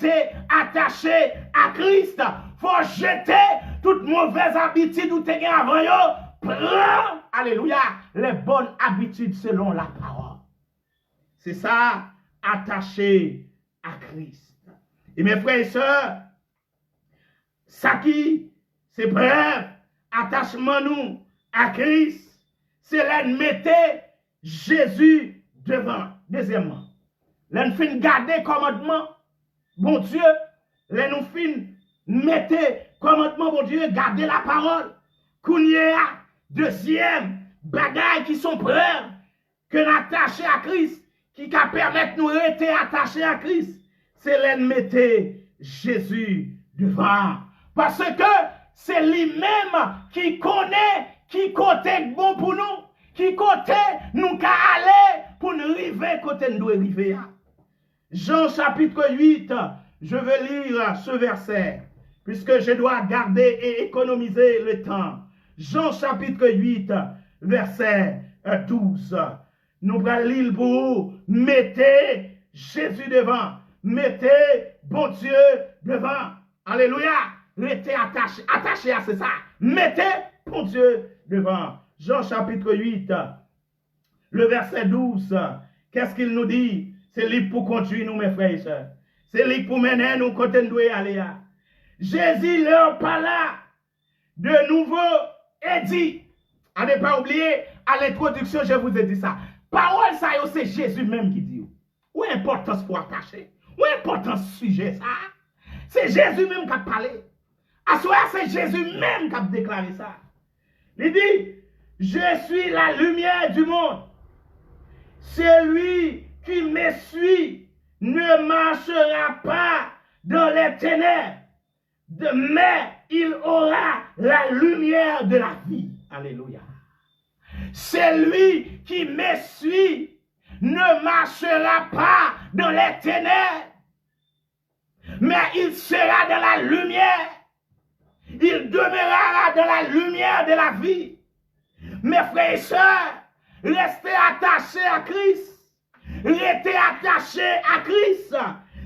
rester attaché à Christ. Faut jeter toute mauvaise habitude ou te gen avant yo. Prends, alléluia, les bonnes habitudes selon la parole. C'est ça, attaché à Christ. Et mes frères et sœurs, ça qui, c'est bref, attachement nous à Christ, c'est là de mettre Jésus devant. Deuxièmement, là nous fin garder commandement, bon Dieu, là nous fin mettre commandement, bon Dieu, garder la parole. Kounia, deuxième, bagaille qui sont preuves que nous attachés à Christ, qui va permettre nous rester attachés à Christ, c'est là de mettre Jésus devant. Parce que c'est lui-même qui connaît qui côté bon pour nous, qui côté nous qu'à aller pour nous arriver côté nous doit arriver. Jean chapitre 8, je vais lire ce verset, puisque je dois garder et économiser le temps. Jean chapitre 8, verset 12. Nous allons lire pour vous. Mettez Jésus devant. Mettez bon Dieu devant. Alléluia. Restez attaché à ça. Mettez bon Dieu devant. Jean chapitre 8, le verset 12. Qu'est-ce qu'il nous dit? C'est lui pour conduire nous, mes frères et sœurs. C'est lui pour mener nous quand nous devons aller. Jésus leur parla de nouveau et dit, à ne pas oublier, à l'introduction, je vous ai dit ça. Parole, ça, c'est Jésus même qui dit. Où est l'importance pour attacher? Où est l'importance sujet, ça? C'est Jésus même qui a parlé. À ce moment, c'est Jésus même qui a déclaré ça. Il dit, je suis la lumière du monde. Celui qui me suit ne marchera pas dans les ténèbres, mais il aura la lumière de la vie. Alléluia. Celui qui me suit ne marchera pas dans les ténèbres, mais il sera dans la lumière. Il demeurera dans la lumière de la vie. Mes frères et sœurs, restez attachés à Christ. Restez attachés à Christ.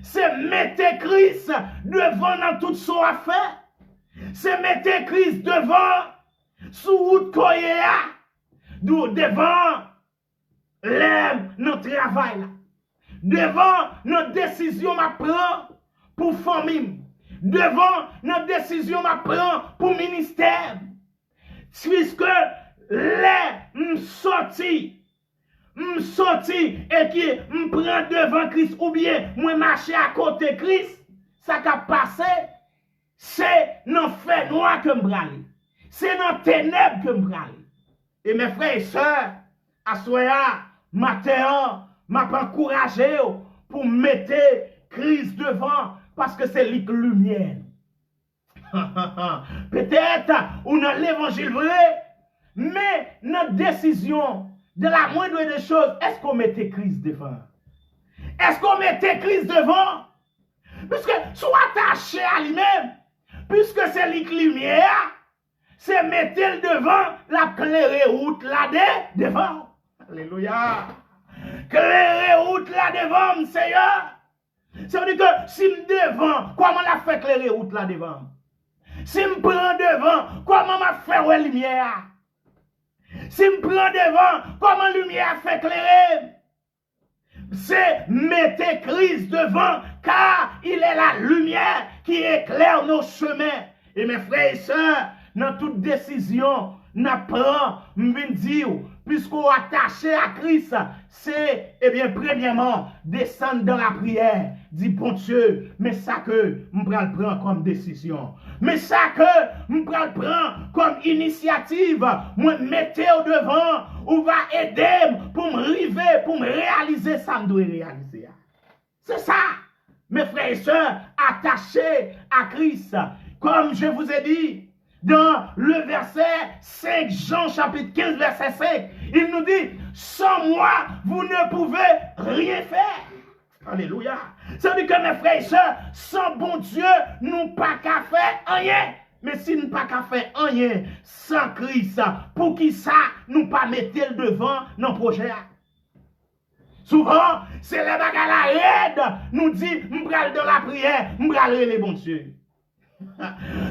C'est mettre Christ devant dans toute son affaire. C'est mettre Christ devant sous route koyea, devant notre travail, devant notre décision ma prend pour famille, devant notre décision ma prend pour ministère. Puisque les m'sorti et qui me prend devant Christ ou bien moi marcher à côté Christ, ça qui a passé, c'est dans fait noir que me brale. C'est dans ténèbres que me brale. Et mes frères et sœurs, à soya, matin, m'a encouragé pour mettre Christ devant parce que c'est lui lumière. Peut-être ou dans l'évangile vrai, mais notre décision de la moindre des choses, est-ce qu'on mettait Christ devant? Est-ce qu'on mettait Christ devant? Puisque soit attaché à lui-même, puisque c'est lui lumière, c'est mettre le devant, la clairer route là devant. Alléluia. Clairer route là devant, Seigneur. Ça veut dire que si je devant, comment la fait clairer route là devant? Si je prends devant, comment m'a fait ouais lumière? Si je prends devant, comment lumière fait clairer? C'est mettre Christ devant, car il est la lumière qui éclaire nos chemins. Et mes frères et sœurs, dans toute décision, nous prenons, nous dire, puisqu'on est attaché à Christ, c'est, eh bien, premièrement, descendre dans la prière, dire, bon Dieu, mais ça que je prends comme décision, mais ça que je prends comme initiative, moi mettez au devant, ou va aider pour me river, pour me réaliser ça, je dois réaliser. C'est ça, mes frères et sœurs, attachés à Christ, comme je vous ai dit, dans le verset 5, Jean chapitre 15, verset 5, il nous dit, sans moi, vous ne pouvez rien faire. Alléluia. Ça veut dire que mes frères et sœurs, sans bon Dieu, nous pas qu'à faire rien. Mais si nous pas qu'à faire rien sans Christ, pour qui ça, nous pas mettre le devant dans le projet. Souvent, c'est les bagages la raide, nous dit, m'bral dans la prière, m'bral les bons Dieu.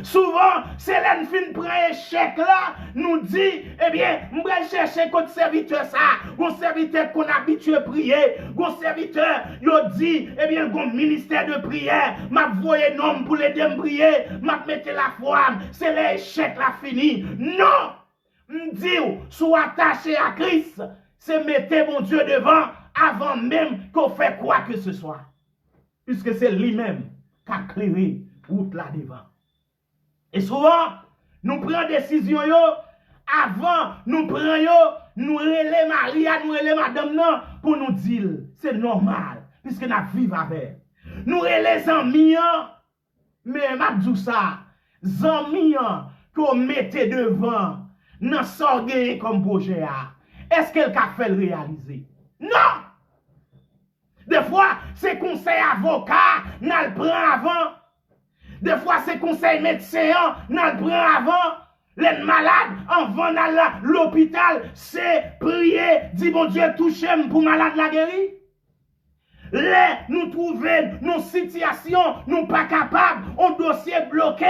Souvent, c'est là nous fin prend échec là, nous dit, eh bien, m'bral chercher contre serviteur ça, un serviteur qu'on habitué à prier, un serviteur, yo dit, eh bien, un ministère de prière, m'a voyé nom pour l'aider à prier, m'a mettre la foi, c'est l'échec la fini. Non! M'dit, soit attaché à Christ, c'est mettre mon Dieu devant avant même qu'on fait quoi que ce soit. Puisque c'est lui-même qui a créé route là devant. Et souvent, nous prenons décision yo, avant nous prenons yo, nous relais Maria, nous relais madame non, pour nous dire, c'est normal, puisque nous vivons avec. Nous relais amis, mais m'a dit ça, amis qu'on mettait devant, dans sorguer comme projet. Est-ce qu'elle a fait le réaliser? Non! Des fois, c'est conseil avocat, nous le prenons avant. Des fois, c'est conseil médecin, nous le prenons avant. Les malades, avant d'aller à l'hôpital, c'est prier, dire bon Dieu, touchez-moi pour malade la guérir. Là, nous trouvons nos situations, nous pas capables, un dossier bloqué,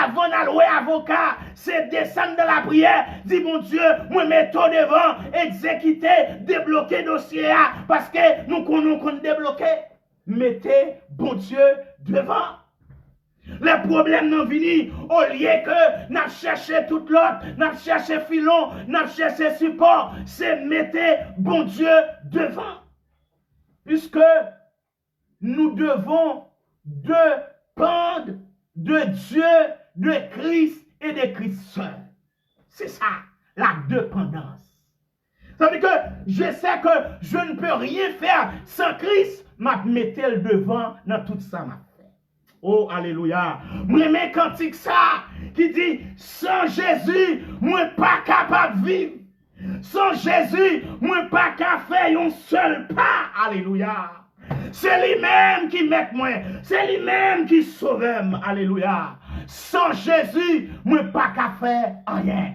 avant d'aller avocat, c'est descendre dans la prière, dire mon Dieu, moi mettons devant, exécuter, débloquer dossier, parce que nous connaissons débloquer. Mettez bon Dieu devant. Les problèmes n'ont fini, au lieu que nous cherchons tout l'autre, nous cherchons filon, nous cherchons support, c'est mettez bon Dieu devant. Puisque nous devons dépendre de Dieu, de Christ et de Christ seul. C'est ça, la dépendance. Ça veut dire que je sais que je ne peux rien faire sans Christ, m'a mettre le devant dans tout ça. Oh, alléluia. Moi, mes cantiques ça, qui dit, sans Jésus, moi pas capable de vivre. Sans Jésus, moi pas qu'à faire un seul pas. Alléluia. C'est lui-même qui met moi. C'est lui-même qui sauve. Alléluia. Sans Jésus, moi pas qu'à faire rien.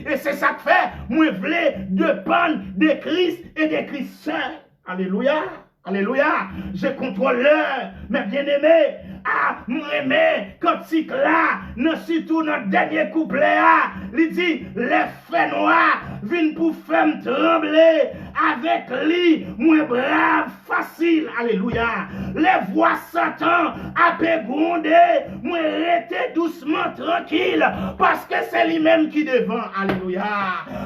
Et c'est ça que fait, moi voulais dépendre de Christ et de Christ seul. Alléluia. Alléluia. Je contrôle l'heure, mes bien-aimés. Ah, m'aimer, quand c'est là, surtout dans le dernier couplet, il dit, les faits noirs viennent pour faire me trembler, avec lui, moi brave, facile, alléluia. Les voix Satan à pégonder, moi rester doucement tranquille, parce que c'est lui-même qui devant, alléluia.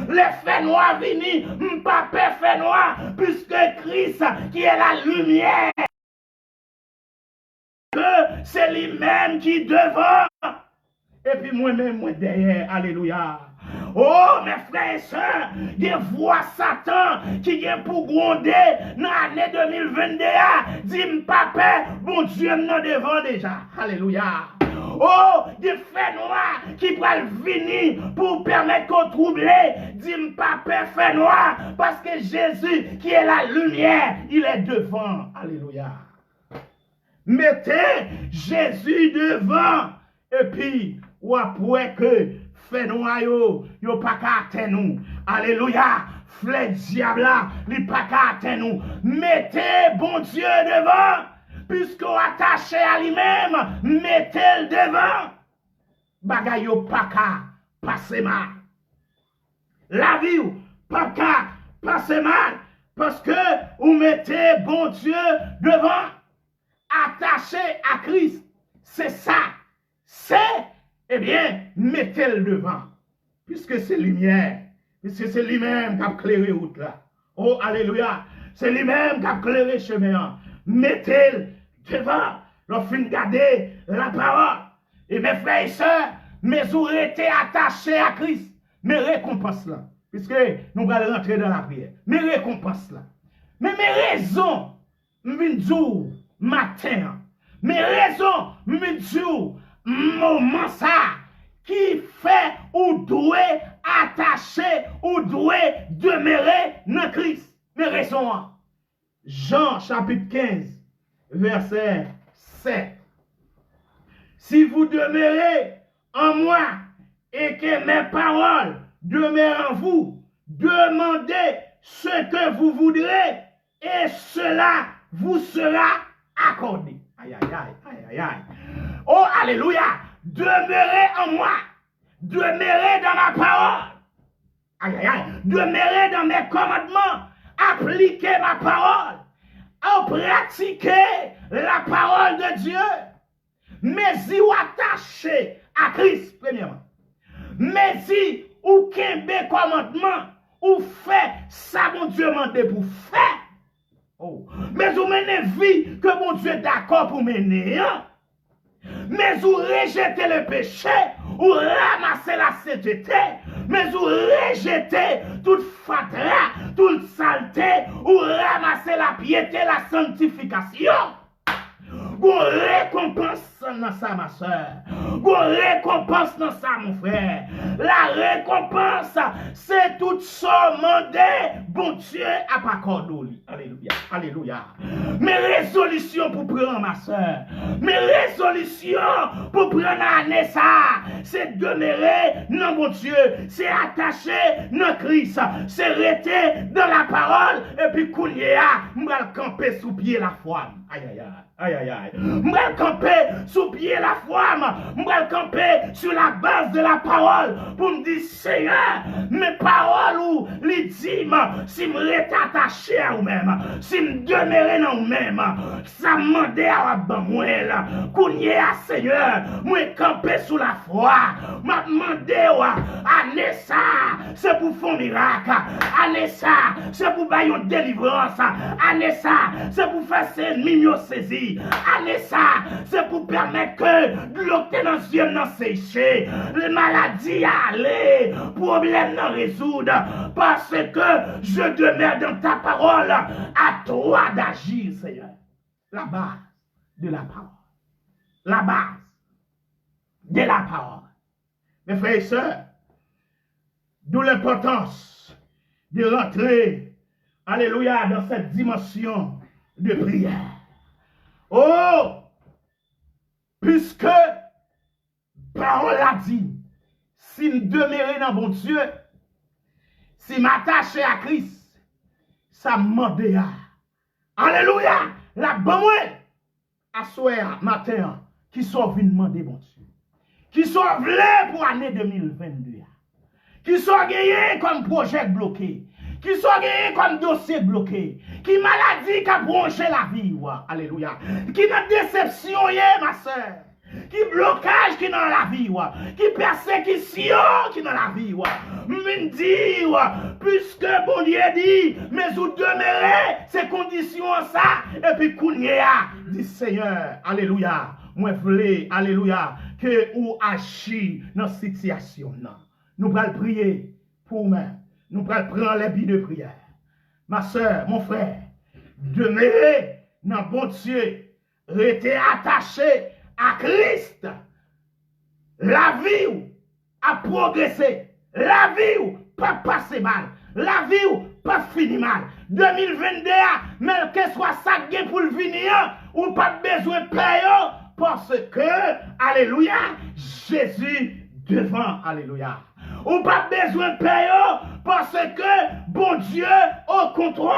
Les faits noirs viennent, pas fait noir, puisque Christ qui est la lumière, que c'est lui-même qui devant. Et puis moi-même, moi derrière. Alléluia. Oh, mes frères et sœurs, des voix Satan qui vient pour gronder dans l'année 2022. Dis-moi, papa, bon Dieu, nous devant déjà. Alléluia. Oh, des faits noirs qui peuvent venir pour permettre qu'on trouble. Dis-moi, papa, fait noir, parce que Jésus, qui est la lumière, il est devant. Alléluia. Mettez Jésus devant. Et puis, ou après que fait noir yo pas qu'à atteindre nous. Alléluia. Flè diable là, li pas qu'à atteindre nous. Mettez bon Dieu devant. Puisqu'on attaché à lui-même, mettez-le devant. Bagay yo pas qu'à passer mal. La vie ou pas qu'à passer mal. Parce que vous mettez bon Dieu devant. Attaché à Christ, c'est ça. C'est, eh bien, mettez-le devant. Puisque c'est lumière. Puisque c'est lui-même qui a éclairé route là. Oh, alléluia. C'est lui-même qui a éclairé chemin. Mettez-le devant. Lorsqu'on garder la parole. Et mes frères et sœurs, mes auraient été attachés à Christ. Mes récompenses là. Puisque nous allons rentrer dans la prière. Mes récompenses là. Mais mes raisons, m'vin matin, mes raisons, m'dou, moment ça, qui fait ou doit attacher, ou doit demeurer dans Christ. Mes raisons. Jean chapitre 15, verset 7. Si vous demeurez en moi et que mes paroles demeurent en vous, demandez ce que vous voudrez et cela vous sera accordé. Aïe, aïe, aïe, aïe, aïe, aïe. Oh, alléluia. Demeurez en moi. Demeurez dans ma parole. Aïe, aïe, aïe. Demeurez dans mes commandements. Appliquez ma parole. Pratiquez la parole de Dieu. Mais si vous attachez à Christ, premièrement. Mais si vous kembe commandement, ou fait ça, mon Dieu m'a dit pour faire. Oh. Mais vous menez vie que mon Dieu est d'accord pour mener. Hein? Mais vous rejetez le péché, ou ramassez la sainteté, mais vous rejetez toute fatras, toute saleté, ou ramassez la piété, la sanctification. Gon récompense dans ça, ma soeur. Gon récompense dans ça, mon frère. La récompense, c'est tout ça demandé, bon Dieu a pas accordé. Alléluia, alléluia. Mes résolutions pour prendre, ma soeur. Mes résolutions pour prendre l'année, ça, c'est demeurer dans mon Dieu. C'est attacher dans Christ. C'est rester dans la parole. Et puis, Kounia, m'va camper sous pied la foi. Aïe, aïe, aïe. Aïe, aïe, aïe. M'bral camper sous pied la foi, m'bral camper sur la base de la parole pour me dire, Seigneur, mes paroles ou les dîmes, si me reste attaché à vous-même, si me demeurer dans vous-même, ça m'mande à moi, kounye à Seigneur, moi camper sous la foi, m'a demandé à Nessa, c'est pour faire un miracle, à Nessa, c'est pour bailler une délivrance, à Nessa, c'est pour faire ses ennemis saisir. Allez ça, c'est pour permettre que l'eau dans les yeux n'a séché, les maladies aller, problème n'a résoudre, parce que je demeure dans ta parole, à toi d'agir, Seigneur. La base de la parole. La base de la parole. Mes frères et sœurs, d'où l'importance de rentrer, alléluia, dans cette dimension de prière. Oh, puisque parole a dit, si me demeurer dans mon Dieu, si m'attacher à Christ, ça m'demande. Alléluia, la bonne à soir matin, qui sont venus demander mon Dieu, qui sont venus pour l'année 2022, qui sont gagnés comme projet bloqué, qui sont gagnés comme dossier bloqué, qui maladie qui a bronché la vie, alléluia, qui n'a déception, ma soeur, qui blocage qui dans la vie, qui persécution qui dans la vie, me dit, puisque bon Dieu dit, mais vous demeurez ces conditions ça, et puis Kounia dit Seigneur, alléluia, moi voulais, alléluia, que vous agissez dans cette situation. Nous allons prier pour moi. Nous allons prendre les billes de prière. Ma soeur, mon frère, demeurez dans bon Dieu, restez attaché à Christ. La vie a progressé. La vie pas passer mal. La vie pas finir mal. 2022, mais que soit ça pour le venir, ou pas besoin de payer, parce que, alléluia, Jésus devant, alléluia. Ou pas besoin de payer parce que bon Dieu au contrôle.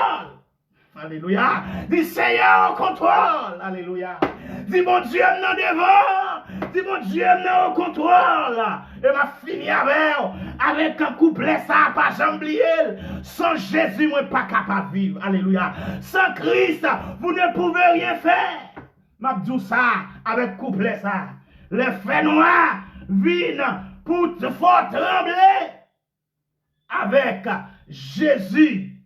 Alléluia. Dis Seigneur au contrôle. Alléluia. Dis bon Dieu non devant. Dis bon Dieu non au contrôle. Et m'a fini avec un couplet ça pas jamblier. Sans Jésus moi pas capable de vivre. Alléluia. Sans Christ vous ne pouvez rien faire. M'a dit ça avec couplet ça. Les faits noirs viennent pour te faire trembler avec Jésus.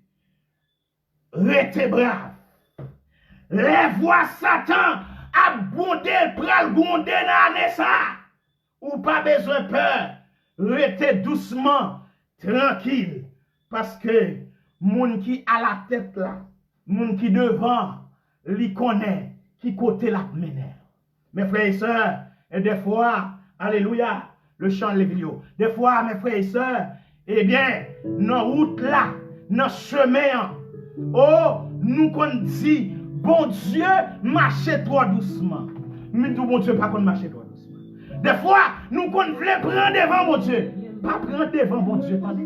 Restez brave. Les voix Satan abondé, pral bondé dans l'année ça. Ou pas besoin de peur. Restez doucement, tranquille. Parce que moun qui à la tête là, moun qui devant, li connaît qui côté la mener. Mes frères et sœurs, et des fois, alléluia, le chant de vidéos. Des fois, mes frères et sœurs, eh bien, dans route là, dans chemin, oh, nous qu'on dit, bon Dieu, marchez trop doucement. Mais tout bon Dieu, pas qu'on marche trop doucement. Des fois, nous qu'on voulait prendre devant mon Dieu. Pas prendre devant mon Dieu, attendez.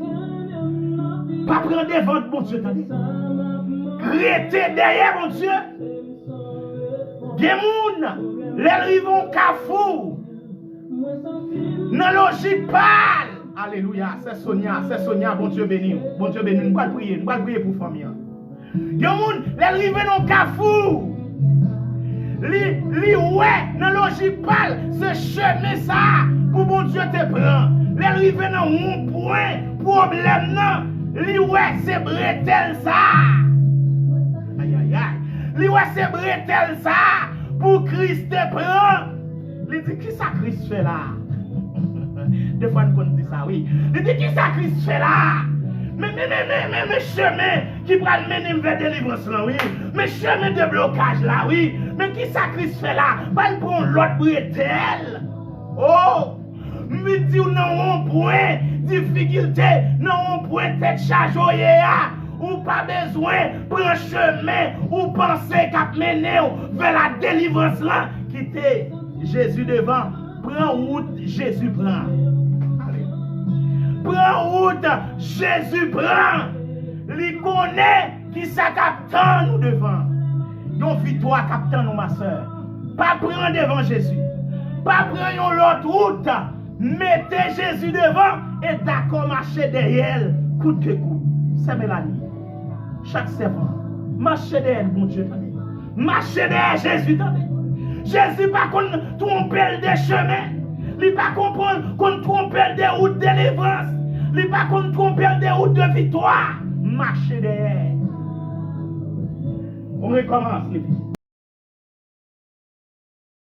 Pas prendre devant mon Dieu, attendez. rester derrière, mon Dieu. Gen moun, les rivons kafou. Nan logique parle. Alléluia, c'est Sonia, bon Dieu béni. Bon Dieu béni, nous allons prier pour famille. Gen moun, les rivons kafou. Li ouais, nan logique parle, c'est chemin ça pour bon Dieu te prend. Les rivons nan un point, problème nan, li ouais, c'est bretel ça. Aïe aïe aïe. Li ouais, c'est bretel ça pour Christ te prend. Il dit qui ça Christ fait là? Des fois nous dit ça, oui. Il dit qui ça Christ fait là? Mais chemin qui va le mener vers délivrance là, oui. Mais chemin de blocage là, oui. Mais qui ça Christ fait là? Pas prendre l'autre bretel. Oh! Me dit non un point difficulté, non un point tête chargée. Ou pas besoin prendre chemin ou penser qu'à mener vers la délivrance là. Quittez Jésus devant. Prends route, Jésus prend. Allez. Prends route, Jésus prend. Il connaît qui ça capte nous devant. Donc victoire capte nous ma soeur. Pas prendre devant Jésus. Pas prendre l'autre route. Mettez Jésus devant et d'accord marcher derrière coûte que coûte. C'est Mélanie. Chaque servant. Marchez derrière mon Dieu. Marchez derrière Jésus. Jésus pas qu'on trompe des chemins. Il pas comprendre qu'on trompe des routes de délivrance. Il pas qu'on trompe des routes de victoire. Marchez derrière. On recommence les filles.